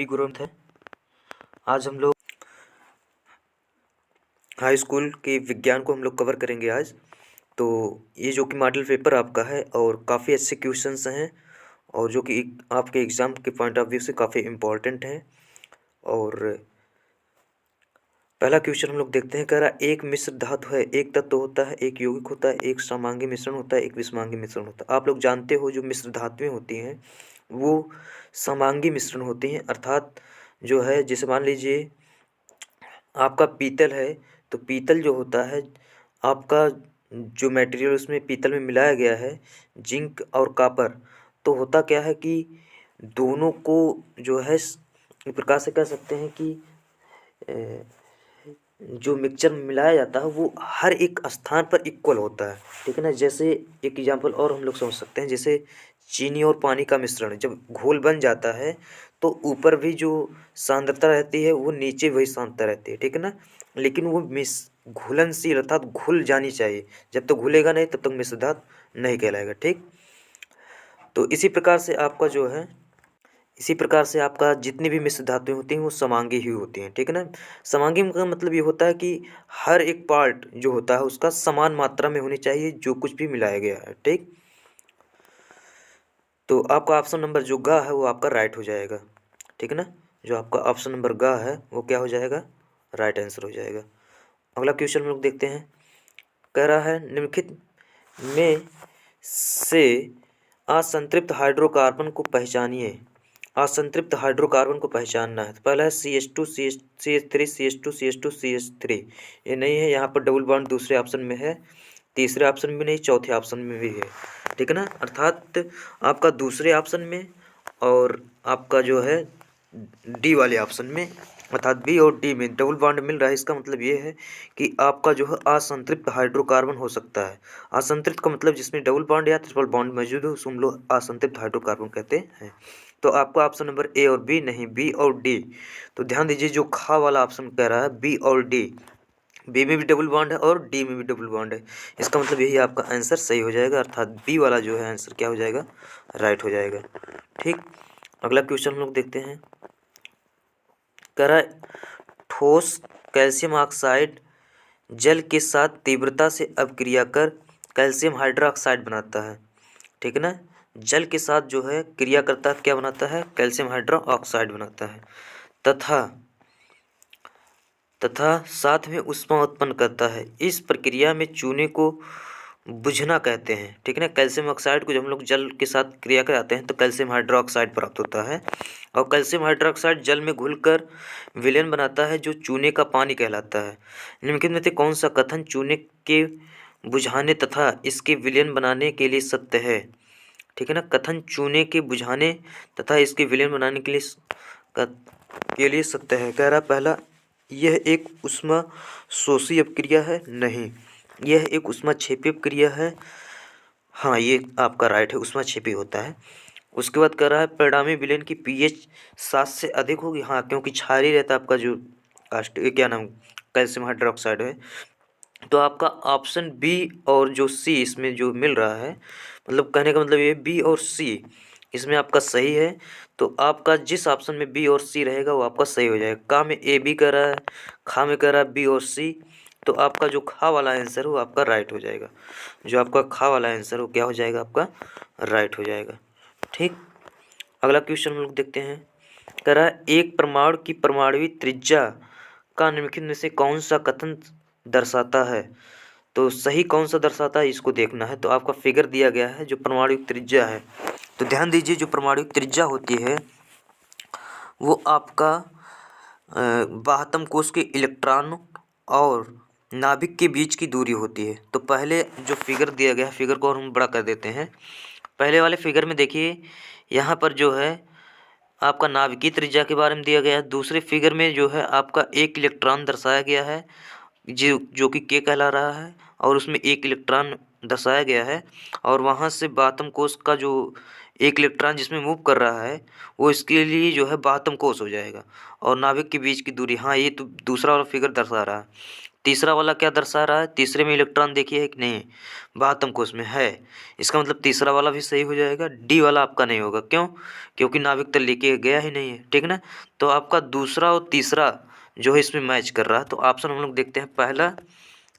गुरुवंत है। आज हम लोग हाई स्कूल के विज्ञान को हम लोग कवर करेंगे आज। तो ये जो कि मॉडल पेपर आपका है और काफ़ी अच्छे क्वेश्चंस हैं और जो कि आपके एग्ज़ाम के पॉइंट ऑफ व्यू से काफ़ी इम्पोर्टेंट हैं। और पहला क्वेश्चन हम लोग देखते हैं। कह रहा एक मिश्र धातु है, एक तत्व होता है, एक यौगिक होता है, एक समांगी मिश्रण होता है, एक विषमांगी मिश्रण होता है। आप लोग जानते हो जो मिश्र धातुएं होती हैं वो समांगी मिश्रण होती हैं। अर्थात जो है, जैसे मान लीजिए आपका पीतल है, तो पीतल जो होता है आपका जो मटेरियल उसमें पीतल में मिलाया गया है जिंक और कॉपर, तो होता क्या है कि दोनों को जो है इस प्रकार से कह सकते हैं कि जो मिक्सचर में मिलाया जाता है वो हर एक स्थान पर इक्वल होता है। ठीक है ना। जैसे एक एग्जांपल और हम लोग समझ सकते हैं, जैसे चीनी और पानी का मिश्रण जब घोल बन जाता है तो ऊपर भी जो सांद्रता रहती है वो नीचे वही सांद्रता रहती है। ठीक है ना। लेकिन वो घुलनशील अर्थात घुल जानी चाहिए। जब तक घुलेगा नहीं तब तक मिश्र धातु नहीं कहलाएगा। ठीक। तो इसी प्रकार से आपका जितनी भी मिश्र धातुएं होती हैं वो समांगी ही होती हैं। ठीक है ना। समांगी का मतलब ये होता है कि हर एक पार्ट जो होता है उसका समान मात्रा में होनी चाहिए जो कुछ भी मिलाया गया है। ठीक। तो आपका ऑप्शन नंबर जो ग है वो आपका राइट हो जाएगा। ठीक है ना। जो आपका ऑप्शन नंबर ग है वो क्या हो जाएगा, राइट आंसर हो जाएगा। अगला क्वेश्चन हम लोग देखते हैं। कह रहा है निम्नलिखित में से असंतृप्त हाइड्रोकार्बन को पहचानिए। असंतृप्त हाइड्रोकार्बन को पहचानना है। तो पहला है CH2 CH3 CH2 CH2 CH3। ये नहीं है, यहाँ पर डबल बॉन्ड दूसरे ऑप्शन में है, तीसरे ऑप्शन में नहीं, चौथे ऑप्शन में भी है। ठीक है ना। अर्थात आपका दूसरे ऑप्शन में और आपका जो है डी वाले ऑप्शन में अर्थात बी और डी में डबल बॉन्ड मिल रहा है। इसका मतलब ये है कि आपका जो है असंतृप्त हाइड्रोकार्बन हो सकता है। असंतृप्त का मतलब जिसमें डबल बॉन्ड या ट्रिपल बॉन्ड मौजूद हो उसे हम लोग असंतृप्त हाइड्रोकार्बन कहते हैं। तो आपका ऑप्शन नंबर ए और बी नहीं, बी और डी। तो ध्यान दीजिए जो खा वाला ऑप्शन कह रहा है बी और डी, बी में भी डबल बॉन्ड है और डी में भी डबल बॉन्ड है। इसका मतलब यही आपका आंसर सही हो जाएगा, अर्थात बी वाला जो है आंसर क्या हो जाएगा, राइट हो जाएगा। ठीक। अगला क्वेश्चन हम लोग देखते हैं। कह रहा है ठोस कैल्शियम ऑक्साइड जल के साथ तीव्रता से अपक्रिया कर कैल्शियम हाइड्रोक्साइड बनाता है। ठीक है ना। जल के साथ जो है क्रिया करता है क्या बनाता है, कैल्शियम हाइड्रोक्साइड बनाता है। तथा तथा साथ में ऊष्मा उत्पन्न करता है। इस प्रक्रिया में चूने को बुझना कहते हैं। ठीक है ना। कैल्शियम ऑक्साइड को जब हम लोग जल के साथ क्रिया कराते हैं तो कैल्शियम हाइड्रोक्साइड प्राप्त होता है और कैल्शियम हाइड्रोक्साइड जल में घुलकर विलयन बनाता है जो चूने का पानी कहलाता है। निम्नलिखित में से कौन सा कथन चूने के बुझाने तथा इसके विलयन बनाने के लिए सत्य है। ठीक है ना। कथन चूने के बुझाने तथा इसके विलयन बनाने के लिए सत्य है। कह रहा पहला, यह एक ऊष्मा शोषी अपक्रिया है, नहीं, यह एक ऊष्मा क्षेपी अपक्रिया है, हाँ ये आपका राइट है, ऊष्मा क्षेपी होता है। उसके बाद कह रहा है परिणामी विलयन की pH 7 से अधिक होगी, हाँ क्योंकि क्षारीय रहता है आपका जो क्या नाम कैल्शियम हाइड्रोक्साइड है। तो आपका ऑप्शन बी और जो सी इसमें जो मिल रहा है, मतलब कहने का मतलब ये बी और सी इसमें आपका सही है। तो आपका जिस ऑप्शन में बी और सी रहेगा वो आपका सही हो जाएगा। का में ए बी कह रहा है, खा में कह रहा है बी और सी, तो आपका जो खा वाला आंसर वो आपका राइट हो जाएगा। जो आपका खा वाला आंसर वो क्या हो जाएगा, आपका राइट हो जाएगा। ठीक। अगला क्वेश्चन हम लोग देखते हैं। कह रहा है एक परमाणु की परमाणुविक त्रिज्या का निम्नलिखित में से कौन सा कथन दर्शाता है। तो सही कौन सा दर्शाता है इसको देखना है। तो आपका फिगर दिया गया है जो परमाणुविक त्रिज्या है। तो ध्यान दीजिए जो परमाणुविक त्रिज्या होती है वो आपका बाह्यतम कोश के इलेक्ट्रॉन और नाभिक के बीच की दूरी होती है। तो पहले जो फिगर दिया गया है, फिगर को और हम बड़ा कर देते हैं। पहले वाले फिगर में देखिए यहाँ पर जो है आपका नाभिकीय त्रिज्या के बारे में दिया गया है। दूसरे फिगर में जो है आपका एक इलेक्ट्रॉन दर्शाया गया है जो कि के कहला रहा है और उसमें एक इलेक्ट्रॉन दर्शाया गया है और वहाँ से बाह्यतम कोश का जो एक इलेक्ट्रॉन जिसमें मूव कर रहा है वो इसके लिए जो है बाह्यतम कोश हो जाएगा और नाभिक के बीच की दूरी, हाँ ये तो दूसरा वाला फिगर दर्शा रहा है। तीसरा वाला क्या दर्शा रहा है, तीसरे में इलेक्ट्रॉन देखिए है कि नहीं, 72 कोष में है। इसका मतलब तीसरा वाला भी सही हो जाएगा, डी वाला आपका नहीं होगा। क्यों? क्योंकि नाभिक तो लेके गया ही नहीं है, ठीक ना। तो आपका दूसरा और तीसरा जो है इसमें मैच कर रहा है। तो ऑप्शन हम लोग देखते हैं, पहला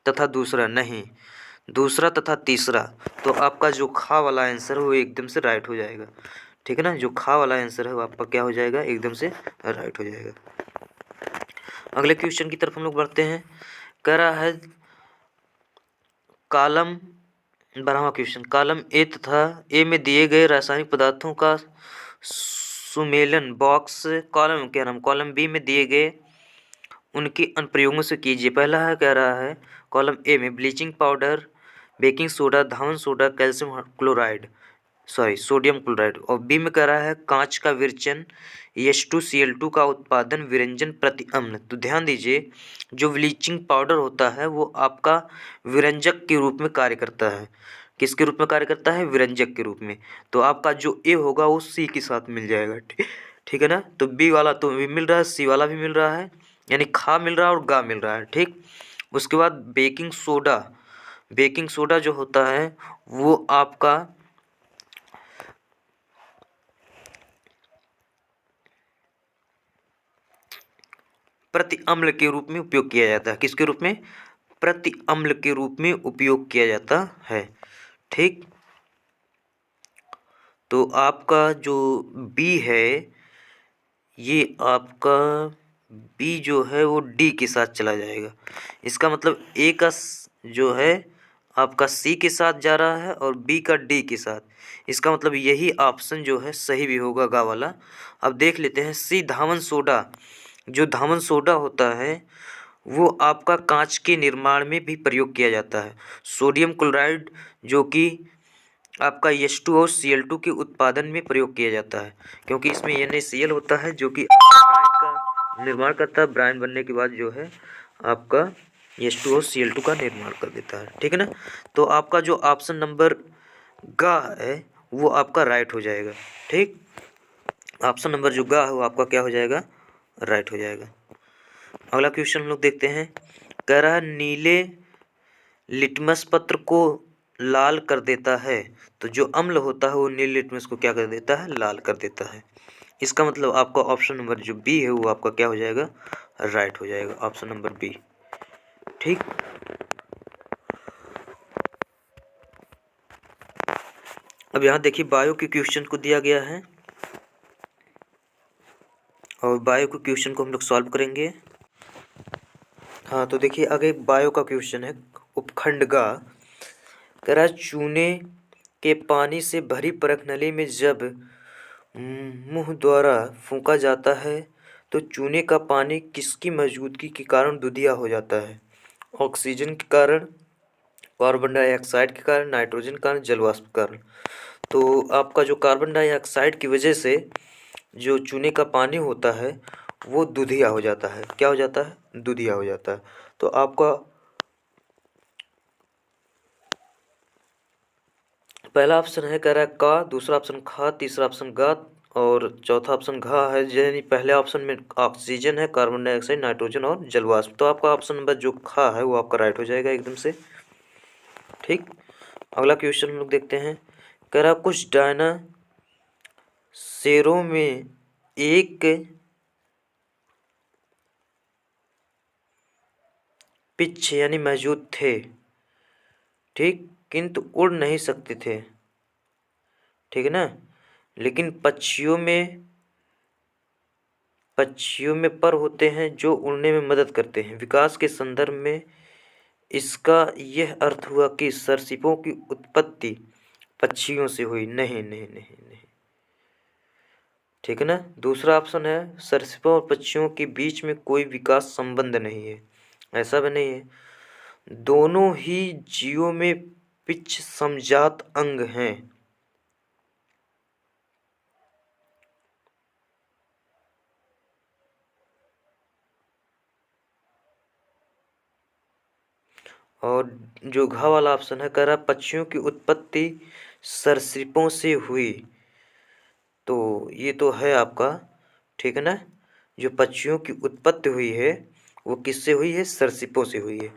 तथा दूसरा नहीं, दूसरा तथा तीसरा। तो आपका जो खा वाला आंसर है वो एकदम से राइट हो जाएगा, ठीक है ना। जो खा वाला आंसर है वो आपका क्या हो जाएगा, एकदम से राइट हो जाएगा। अगले क्वेश्चन की तरफ हम लोग बढ़ते हैं। कह रहा है कॉलम 12वां क्वेश्चन, कॉलम ए तथा ए में दिए गए रासायनिक पदार्थों का सुमेलन बॉक्स कॉलम क्या नाम, कॉलम बी में दिए गए उनके अनुप्रयोगों से कीजिए। पहला है कह रहा है कॉलम ए में ब्लीचिंग पाउडर, बेकिंग सोडा, धावन soda, calcium chloride, sorry sodium chloride. और बी में कह रहा है कांच का विरचन, H2Cl2 का उत्पादन, विरंजन प्रति अम्ल। तो ध्यान दीजिए, जो ब्लीचिंग पाउडर होता है वो आपका विरंजक के रूप में कार्य करता है। किसके रूप में कार्य करता है, विरंजक के रूप में। तो आपका जो ए होगा वो सी के साथ मिल जाएगा, ठीक है ना। तो बी वाला तो भी मिल रहा है, सी वाला भी मिल रहा है, यानी खा मिल रहा है और गा मिल रहा है, ठीक। उसके बाद बेकिंग सोडा, बेकिंग सोडा जो होता है वो आपका प्रति अम्ल के रूप में उपयोग किया जाता है। किसके रूप में, प्रति अम्ल के रूप में उपयोग किया जाता है, ठीक। तो आपका जो बी है, ये आपका बी जो है वो डी के साथ चला जाएगा। इसका मतलब ए का जो है आपका सी के साथ जा रहा है और बी का डी के साथ। इसका मतलब यही ऑप्शन जो है सही भी होगा, गा वाला। अब देख लेते हैं सी, धावन सोडा। जो धावन सोडा होता है वो आपका कांच के निर्माण में भी प्रयोग किया जाता है। सोडियम क्लोराइड जो कि आपका H2 और Cl2 के उत्पादन में प्रयोग किया जाता है, क्योंकि इसमें NaCl होता है जो कि ब्रायन का निर्माण करता है। ब्रायन बनने के बाद जो है आपका H2 और Cl2 का निर्माण कर देता है, ठीक है ना। तो आपका जो ऑप्शन नंबर गा है वो आपका राइट हो जाएगा, ठीक। ऑप्शन नंबर जो गा है वो आपका क्या हो जाएगा, राइट हो जाएगा। अगला क्वेश्चन हम लोग देखते हैं। कह रहा है नीले लिटमस पत्र को लाल कर देता है। तो जो अम्ल होता है वो नीले लिटमस को क्या कर देता है, लाल कर देता है। इसका मतलब आपका ऑप्शन नंबर जो बी है वो आपका क्या हो जाएगा, राइट हो जाएगा, ऑप्शन नंबर बी, ठीक। अब यहाँ देखिए बायो के क्वेश्चन को दिया गया है और बायो के क्वेश्चन को हम लोग सॉल्व करेंगे। हाँ तो देखिए आगे बायो का क्वेश्चन है, उपखंड गा। कह रहा है चूने के पानी से भरी परख नली में जब मुंह द्वारा फूंका जाता है तो चूने का पानी किसकी मौजूदगी के कारण दुधिया हो जाता है। ऑक्सीजन के कारण, कार्बन डाइऑक्साइड के कारण, नाइट्रोजन के कारण, जलवाष्प के कारण। तो आपका जो कार्बन डाइऑक्साइड की वजह से जो चूने का पानी होता है वो दुधिया हो जाता है। क्या हो जाता है, दुधिया हो जाता है। तो आपका पहला ऑप्शन है कह रहा है का, दूसरा ऑप्शन खा, तीसरा ऑप्शन गा और चौथा ऑप्शन घा है। यानी पहले ऑप्शन में ऑक्सीजन है, कार्बन डाइऑक्साइड, नाइट्रोजन और जलवाष्प। तो आपका ऑप्शन नंबर जो खा है वो आपका राइट हो जाएगा एकदम से, ठीक। अगला क्वेश्चन हम लोग देखते हैं। कह रहा कुछ डायनासोरों में एक पिच यानी मौजूद थे, ठीक, किंतु उड़ नहीं सकते थे, ठीक है ना। लेकिन पक्षियों में पर होते हैं जो उड़ने में मदद करते हैं। विकास के संदर्भ में इसका यह अर्थ हुआ कि सरीसृपों की उत्पत्ति पक्षियों से हुई। नहीं नहीं नहीं नहीं, ठीक है ना। दूसरा ऑप्शन है सरीसृपों और पक्षियों के बीच में कोई विकास संबंध नहीं है, ऐसा भी नहीं है। दोनों ही जीवों में पिच समजात अंग हैं। और जो घ वाला ऑप्शन है कह रहा पक्षियों की उत्पत्ति सरीसृपों से हुई। तो ये तो है आपका, ठीक है ना। जो पक्षियों की उत्पत्ति हुई है वो किससे हुई है? सरसीपों से हुई है।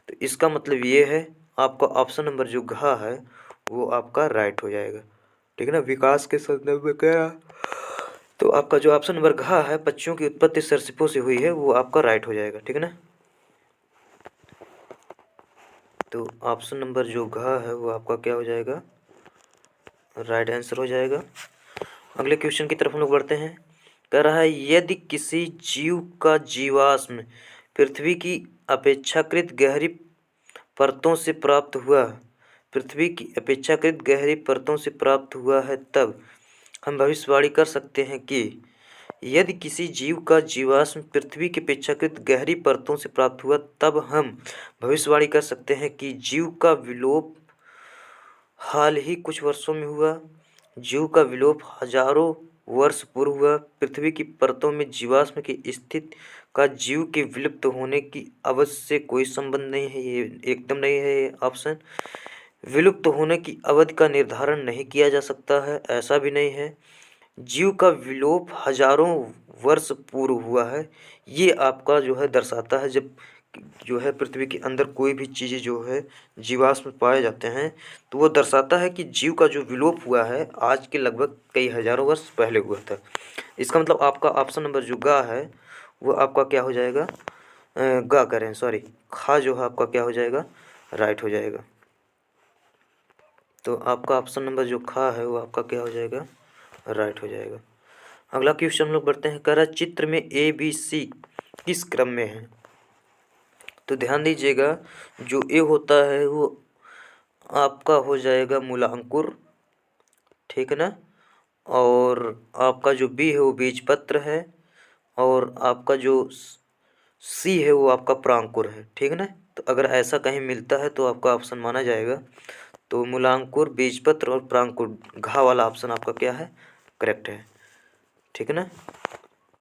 तो इसका मतलब ये है आपका ऑप्शन नंबर जो घ है वो आपका राइट हो जाएगा। ठीक है ना, विकास के संदर्भ में क्या, तो आपका जो ऑप्शन नंबर घ है, पक्षियों की उत्पत्ति सरसीपों से हुई है, वो आपका राइट हो जाएगा। ठीक है ना, तो ऑप्शन नंबर जो घ है वो आपका क्या हो जाएगा? राइट आंसर हो जाएगा। अगले क्वेश्चन की तरफ हम लोग बढ़ते हैं। कह रहा है यदि किसी जीव का जीवाश्म पृथ्वी की अपेक्षाकृत गहरी परतों से प्राप्त हुआ, पृथ्वी की अपेक्षाकृत गहरी परतों से प्राप्त हुआ है, तब हम भविष्यवाणी कर सकते हैं कि यदि किसी जीव का जीवाश्म पृथ्वी की अपेक्षाकृत गहरी परतों से प्राप्त हुआ, तब हम भविष्यवाणी कर सकते हैं कि जीव का विलोप हाल ही कुछ वर्षों में हुआ। जीव का विलोप हजारों वर्ष पूर्व हुआ। पृथ्वी की परतों में जीवाश्म की स्थिति का जीव के विलुप्त होने की अवधि से कोई संबंध नहीं है। ये एकदम नहीं है ये ऑप्शन। विलुप्त होने की अवधि का निर्धारण नहीं किया जा सकता है, ऐसा भी नहीं है। जीव का विलोप हजारों वर्ष पूर्व हुआ है, ये आपका जो है दर्शाता है जब जो है पृथ्वी के अंदर कोई भी चीज़ें जो है जीवाश्म पाए जाते हैं, तो वो दर्शाता है कि जीव का जो विलोप हुआ है आज के लगभग कई हजारों वर्ष पहले हुआ था। इसका मतलब आपका ऑप्शन नंबर जो गा है वो आपका क्या हो जाएगा? गा करें सॉरी, खा जो है आपका क्या हो जाएगा? राइट हो जाएगा। तो आपका ऑप्शन नंबर जो खा है वो आपका क्या हो जाएगा? राइट हो जाएगा। अगला क्वेश्चन हम लोग बढ़ते हैं। कह रहा है चित्र में ए बी सी किस क्रम में है? तो ध्यान दीजिएगा, जो ए होता है वो आपका हो जाएगा मूलांकुर, ठीक है ना, और आपका जो बी है वो बीजपत्र है, और आपका जो सी है वो आपका प्रांकुर है। ठीक है ना, तो अगर ऐसा कहीं मिलता है तो आपका ऑप्शन माना जाएगा। तो मूलांकुर, बीजपत्र और प्रांकुर, घा वाला ऑप्शन आपका क्या है? करेक्ट है। ठीक है ना।